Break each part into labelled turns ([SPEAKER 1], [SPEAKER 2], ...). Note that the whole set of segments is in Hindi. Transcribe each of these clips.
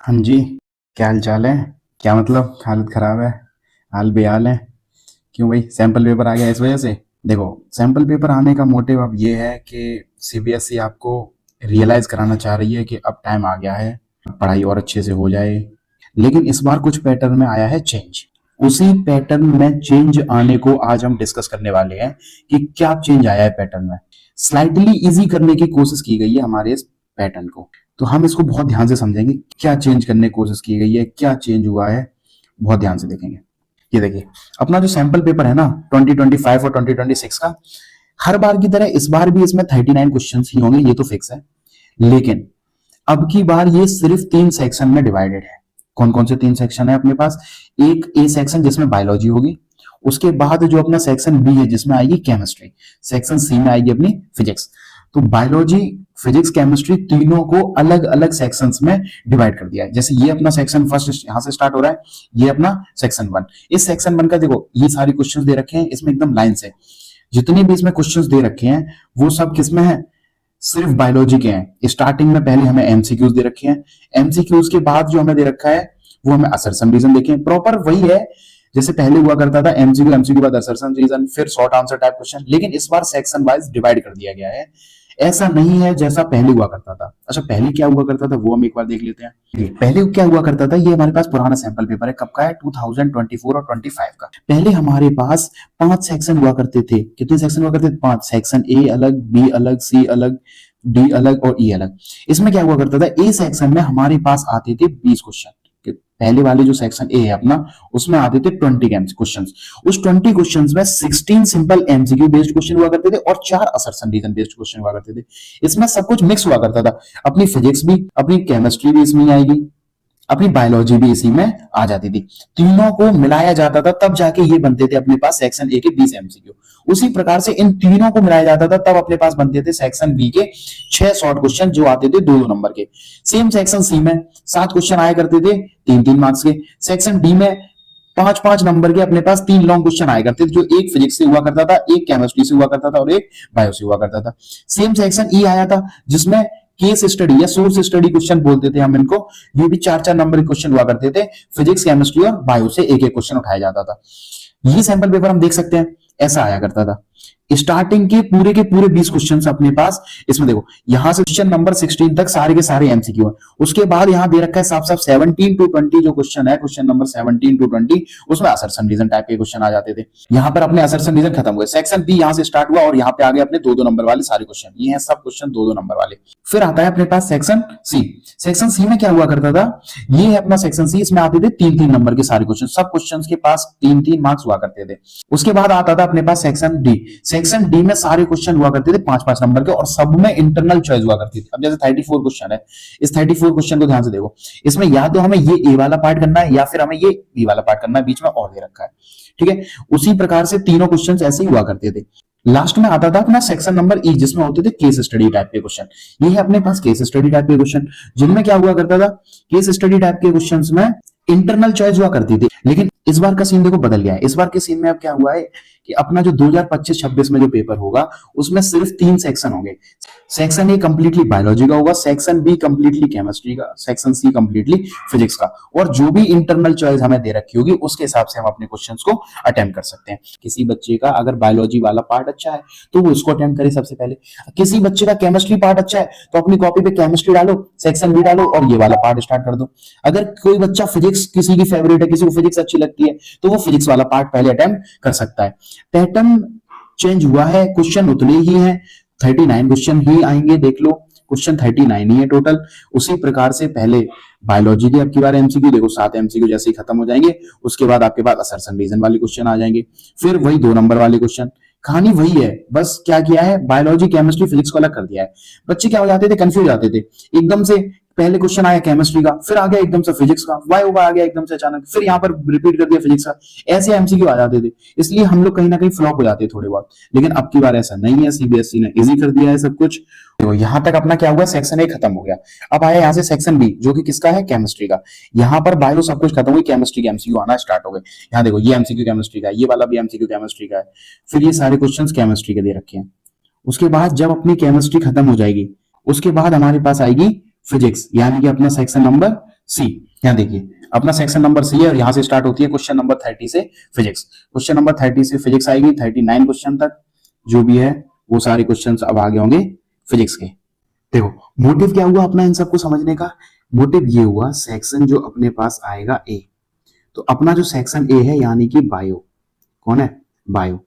[SPEAKER 1] हाँ जी। क्या हाल चाल है? क्या मतलब हालत खराब है? हाल बेहाल है? क्यों भाई, सैंपल पेपर आ गया इस वजह से? देखो, सैंपल पेपर आने का मोटिव अब ये है कि सीबीएसई आपको रियलाइज कराना चाह रही है कि अब टाइम आ गया है, पढ़ाई और अच्छे से हो जाए। लेकिन इस बार कुछ पैटर्न में आया है चेंज। उसी पैटर्न में चेंज आने को आज हम डिस्कस करने वाले हैं कि क्या चेंज आया है पैटर्न में। स्लाइटली इजी करने की कोशिश की गई है हमारे इस पैटर्न को। तो हम इसको बहुत ध्यान से समझेंगे, क्या चेंज करने की कोशिश की गई है, क्या चेंज हुआ है, बहुत ध्यान से देखेंगे। ये देखिए, अपना जो सैंपल पेपर है ना 2025 और 2026 का, हर बार की तरह इस बार भी इसमें 39 क्वेश्चंस ही होंगे, ये तो फिक्स है। लेकिन अब की बार ये सिर्फ 3 सेक्शन में डिवाइडेड है। कौन कौन से 3 सेक्शन है अपने पास? एक ए सेक्शन जिसमें बायोलॉजी होगी, उसके बाद जो अपना सेक्शन बी है जिसमें आएगी केमिस्ट्री, सेक्शन सी में आएगी अपनी फिजिक्स। तो बायोलॉजी, फिजिक्स, केमिस्ट्री तीनों को अलग अलग सेक्शंस में डिवाइड कर दिया है। जैसे ये अपना सेक्शन फर्स्ट यहां से स्टार्ट हो रहा है, ये अपना सेक्शन वन। इस सेक्शन वन का देखो, ये सारे क्वेश्चंस दे रखे हैं इसमें एकदम लाइन से। जितने भी इसमें क्वेश्चंस दे रखे हैं वो सब किसमें है? सिर्फ बायोलॉजी के हैं। स्टार्टिंग में पहले हमें एमसीक्यूज दे रखे हैं, एमसीक्यूज के बाद जो हमें दे रखा है वो हमें असर्शन रीजन देखे हैं। प्रॉपर वही है जैसे पहले हुआ करता था, एमसीक्यू एमसीक्यू बाद असर्शन रीजन, फिर शॉर्ट आंसर टाइप क्वेश्चन। लेकिन इस बार सेक्शन वाइज डिवाइड कर दिया गया है, ऐसा नहीं है जैसा पहले हुआ करता था। अच्छा, पहले क्या हुआ करता था वो हम एक बार देख लेते हैं। पहले क्या हुआ करता था, ये हमारे पास पुराना सैंपल पेपर है, कब का है? 2024 और 25 का। पहले हमारे पास 5 सेक्शन हुआ करते थे। कितने सेक्शन हुआ करते थे? 5 सेक्शन। ए अलग, बी अलग, सी अलग, डी अलग और ई अलग। इसमें क्या हुआ करता था, ए सेक्शन में हमारे पास आते थे 20 क्वेश्चन। पहले वाले जो सेक्शन ए है अपना, उसमें आते थे 20 क्वेश्चन। उस 20 क्वेश्चन में 16 सिंपल एमसीक्यू बेस्ड क्वेश्चन हुआ करते थे और 4 असर्शन रीजन बेस्ड क्वेश्चन हुआ करते थे। इसमें सब कुछ मिक्स हुआ करता था। अपनी फिजिक्स भी, अपनी केमिस्ट्री भी इसमें आएगी, अपनी बायोलॉजी भी इसी में आ जाती थी। तीनों को मिलाया जाता था, तब जाके ये बनते थे अपने पास सेक्शन ए के 20 एमसीक्यू। उसी प्रकार से इन तीनों को मिलाया जाता था, तब अपने पास बनते थे सेक्शन बी के 6 शॉर्ट क्वेश्चन जो आते थे 2-2 नंबर के। सेम सेक्शन सी में 7 क्वेश्चन आया करते थे 3-3 मार्क्स के। सेक्शन डी में 5-5 नंबर के अपने पास 3 लॉन्ग क्वेश्चन आया करते थे, जो एक फिजिक्स से हुआ करता था, एक केमिस्ट्री से हुआ करता था और एक बायो से हुआ करता था। सेम सेक्शन ई आया था जिसमें केस स्टडी या सोर्स स्टडी क्वेश्चन बोलते थे हम इनको। ये भी 4-4 नंबर के क्वेश्चन हुआ करते थे। फिजिक्स, केमिस्ट्री और बायो से एक एक क्वेश्चन उठाया जाता था। ये सैंपल पेपर हम देख सकते हैं, ऐसा आया करता था। स्टार्टिंग के पूरे 20 क्वेश्चन अपने पास। इसमें देखो, यहां से क्वेश्चन नंबर 16 तक सारे के सारे एमसीक्यू है। उसके बाद यहां दे रखा है साफ साफ 17 टू 20 जो क्वेश्चन है, क्वेश्चन नंबर 17 टू 20, उसमें असर्शन रीजन टाइप के क्वेश्चन आ जाते थे। यहां पर अपने असर्शन रीजन खत्म हुए। सेक्शन बी यहां से स्टार्ट हुआ और यहां पे आ गए अपने 2-2 नंबर वाले सारे क्वेश्चन। ये हैं सब क्वेश्चन 2-2 नंबर वाले। फिर आता है अपने पास सेक्शन सी। सेक्शन सी में क्या हुआ करता था, ये है अपना सेक्शन सी। इसमें आते थे 3-3 नंबर के सारे क्वेश्चन। सब क्वेश्चन के पास 3-3 मार्क्स हुआ करते थे। उसके बाद आता था अपने पास सेक्शन डी। सेक्शन डी में सारे क्वेश्चन हुआ करते थे 5-5 नंबर के और सब में इंटरनल चॉइस हुआ करती थी। अब जैसे 34 क्वेश्चन है, इस 34 क्वेश्चन को ध्यान से देखो। इसमें या तो हमें ये ए वाला पार्ट करना है या फिर हमें ये बी वाला पार्ट करना है, बीच में और दे रखा है। ठीक है, उसी प्रकार से तीनों क्वेश्चन ऐसे ही हुआ करते थे। लास्ट में आता था अपना सेक्शन नंबर ई जिसमें होते थे केस स्टडी टाइप के क्वेश्चन। ये है अपने पास केस स्टडी टाइप के क्वेश्चन, जिनमें क्या हुआ करता था, केस स्टडी टाइप के क्वेश्चंस में इंटरनल चॉइस हुआ करती थी। लेकिन इस बार का सीन देखो बदल गया है। इस बार के सीन में अब क्या हुआ है कि अपना जो 2025-26 में जो पेपर होगा उसमें सिर्फ 3 सेक्शन होंगे। सेक्शन ए कंप्लीटली बायोलॉजी का होगा, सेक्शन बी कंप्लीटली केमिस्ट्री का, सेक्शन सी कंप्लीटली फिजिक्स का। और जो भी इंटरनल चॉइस हमें दे रखी होगी उसके हिसाब से हम अपने क्वेश्चंस को अटेम्प्ट कर सकते हैं। किसी बच्चे का अगर बायोलॉजी वाला पार्ट अच्छा है तो वो इसको अटेम्प्ट करे सबसे पहले। किसी बच्चे का केमिस्ट्री पार्ट अच्छा है तो अपनी कॉपी पे केमिस्ट्री डालो, सेक्शन बी डालो और ये वाला पार्ट स्टार्ट कर दो। अगर कोई बच्चा फिजिक्स किसी की फेवरेट है, किसी को फिजिक्स अच्छी लगती है, तो वो फिजिक्स वाला पार्ट पहले अटेम्प्ट कर सकता है। पैटर्न चेंज हुआ है, क्वेश्चन उतने ही हैं, 39 क्वेश्चन ही आएंगे। देख लो, क्वेश्चन 39 ही है टोटल। उसी प्रकार से पहले बायोलॉजी के अब की बार एमसीक्यू देखो 7 एमसीक्यू जैसे ही खत्म हो जाएंगे, उसके बाद आपके पास असर्शन रीजन वाले क्वेश्चन आ जाएंगे। फिर वही 2 नंबर वाले क्वेश्चन। कहानी वही है, बस क्या किया है, बायोलॉजी, केमिस्ट्री, फिजिक्स को अलग कर दिया है। बच्चे क्या हो जाते थे, कंफ्यूज जाते थे एकदम से। पहले क्वेश्चन आया केमिस्ट्री का, फिर आ गया एकदम से फिजिक्स का, वाई होगा आ गया एकदम से अचानक, फिर यहाँ पर रिपीट कर दिया फिजिक्स का। ऐसे एमसीक्यू आ जाते थे, इसलिए हम लोग कहीं ना कहीं फ्लॉप हो जाते थोड़े बहुत। लेकिन अब की बार ऐसा नहीं है, सीबीएसई ने इजी कर दिया है सब कुछ। तो यहाँ तक अपना क्या हुआ, सेक्शन ए खत्म हो गया। अब आया यहाँ से सेक्शन बी जो कि किसका है, केमिस्ट्री का। यहाँ पर बायो सब कुछ खत्म हुई, केमिस्ट्री के एमसीक्यू आना स्टार्ट हो गए। यहाँ देखो, ये एमसीक्यू केमिस्ट्री का है, ये वाला भी एमसीक्यू केमिस्ट्री का है। फिर ये सारे क्वेश्चन केमिस्ट्री के दे रखे हैं। उसके बाद जब अपनी केमिस्ट्री खत्म हो जाएगी, उसके बाद हमारे पास आएगी फिजिक्स, यानी कि अपना सेक्शन नंबर सी। यहाँ देखिए अपना सेक्शन नंबर सी है और यहाँ से स्टार्ट होती है क्वेश्चन नंबर 30 से फिजिक्स। क्वेश्चन नंबर 30 से फिजिक्स आएगी 39 क्वेश्चन तक, जो भी है वो सारे क्वेश्चन अब आगे होंगे फिजिक्स के। देखो मोटिव क्या हुआ अपना इन सबको समझने का, मोटिव ये हुआ सेक्शन जो अपने पास आएगा ए, तो अपना जो सेक्शन ए है यानी कि बायो, कौन है बायो,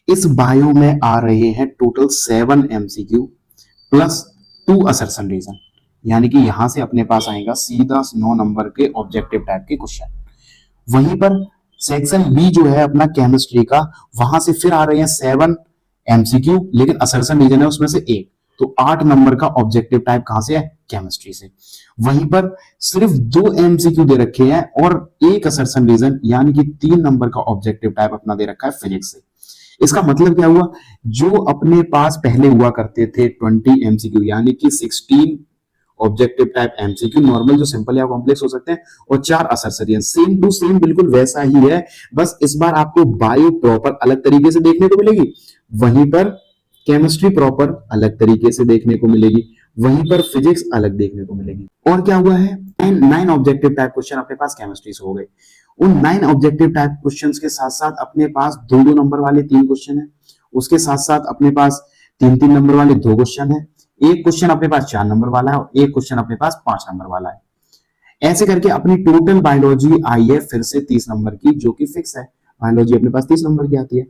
[SPEAKER 1] इस बायो में आ रहे हैं total 7 MCQ plus 2 assertion reason, यानी कि यहां से अपने पास आएगा सीधा 9 नंबर के ऑब्जेक्टिव टाइप के क्वेश्चन। वहीं पर सेक्शन बी जो है अपना केमिस्ट्री का, वहां से फिर आ रहे हैं 7 एमसीक्यू, लेकिन असर्शन रीजन है उसमें से एक, तो 8 नंबर का ऑब्जेक्टिव टाइप कहां से है केमिस्ट्री से। वहीं पर सिर्फ 2 एमसीक्यू दे रखे हैं और एक असर्शन रीजन, यानी कि 3 नंबर का ऑब्जेक्टिव टाइप अपना दे रखा है फिजिक्स से। इसका मतलब क्या हुआ, जो अपने पास पहले हुआ करते थे 20 एमसीक्यू यानी कि 16 ऑब्जेक्टिव टाइप एमसीक्यू नॉर्मल जो सिंपल या कॉम्प्लेक्स हो सकते हैं, और 4 असर्शन, सेम टू सेम बिल्कुल वैसा ही है, बस इस बार आपको बायो प्रॉपर अलग तरीके से देखने को मिलेगी, वहीं पर केमिस्ट्री प्रॉपर अलग तरीके से देखने को मिलेगी, वहीं पर फिजिक्स अलग देखने को मिलेगी। और क्या हुआ है 9 ऑब्जेक्टिव टाइप क्वेश्चन अपने पास केमिस्ट्री से हो गए। उन 9 ऑब्जेक्टिव टाइप क्वेश्चंस के साथ साथ अपने पास 2-2 नंबर वाले 3 क्वेश्चन है, उसके साथ साथ अपने पास 3-3 नंबर वाले 2 क्वेश्चन है, एक क्वेश्चन अपने पास 4 नंबर वाला है और एक क्वेश्चन अपने पास 5 नंबर वाला है। ऐसे करके अपनी टोटल बायोलॉजी आई है फिर से 30 नंबर की, जो कि फिक्स है, बायोलॉजी अपने पास 30 नंबर की आती है।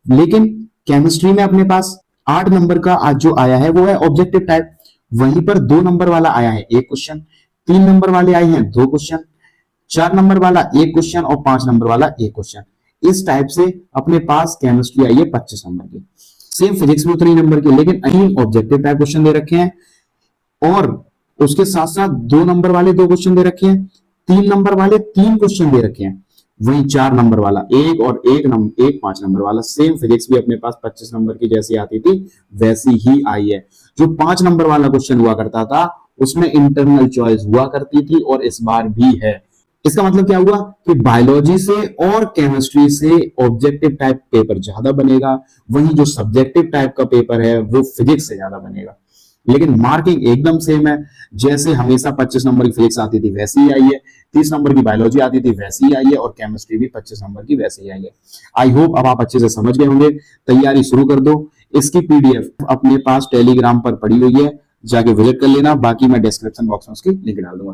[SPEAKER 1] लेकिन केमिस्ट्री में अपने पास 8 नंबर का आज जो आया है वो है ऑब्जेक्टिव टाइप, वहीं पर 2 नंबर वाला आया है एक क्वेश्चन, 3 नंबर वाले आए हैं 2 क्वेश्चन, 4 नंबर वाला एक क्वेश्चन और 5 नंबर वाला एक क्वेश्चन। इस टाइप से अपने पास केमिस्ट्री आई है 25 नंबर की। सेम फिजिक्स में उतनी नंबर की, लेकिन अहीं ऑब्जेक्टिव टाइप क्वेश्चन दे रखे हैं और उसके साथ साथ 2 नंबर वाले 2 क्वेश्चन दे रखे हैं, 3 नंबर वाले 3 क्वेश्चन दे रखे हैं, वहीं 4 नंबर वाला एक और एक 5 नंबर वाला। सेम फिजिक्स भी अपने पास 25 नंबर की जैसी आती थी वैसी ही आई है। जो 5 नंबर वाला क्वेश्चन हुआ करता था उसमें इंटरनल चॉइस हुआ करती थी और इस बार भी है। इसका मतलब क्या हुआ कि बायोलॉजी से और केमिस्ट्री से ऑब्जेक्टिव टाइप पेपर ज्यादा बनेगा, वहीं जो सब्जेक्टिव टाइप का पेपर है वो फिजिक्स से ज्यादा बनेगा, लेकिन मार्किंग एकदम सेम है। जैसे हमेशा 25 नंबर की फिजिक्स आती थी वैसी ही आई है, 30 नंबर की बायोलॉजी आती थी वैसी ही आई है, और केमिस्ट्री भी 25 नंबर की वैसी ही आई है। आई होप अब आप अच्छे से समझ गए होंगे, तैयारी शुरू कर दो। इसकी पीडीएफ अपने पास टेलीग्राम पर पड़ी हुई है, जाके विजिट कर लेना, बाकी मैं डिस्क्रिप्शन बॉक्स में उसकी लिंक डाल दूंगा।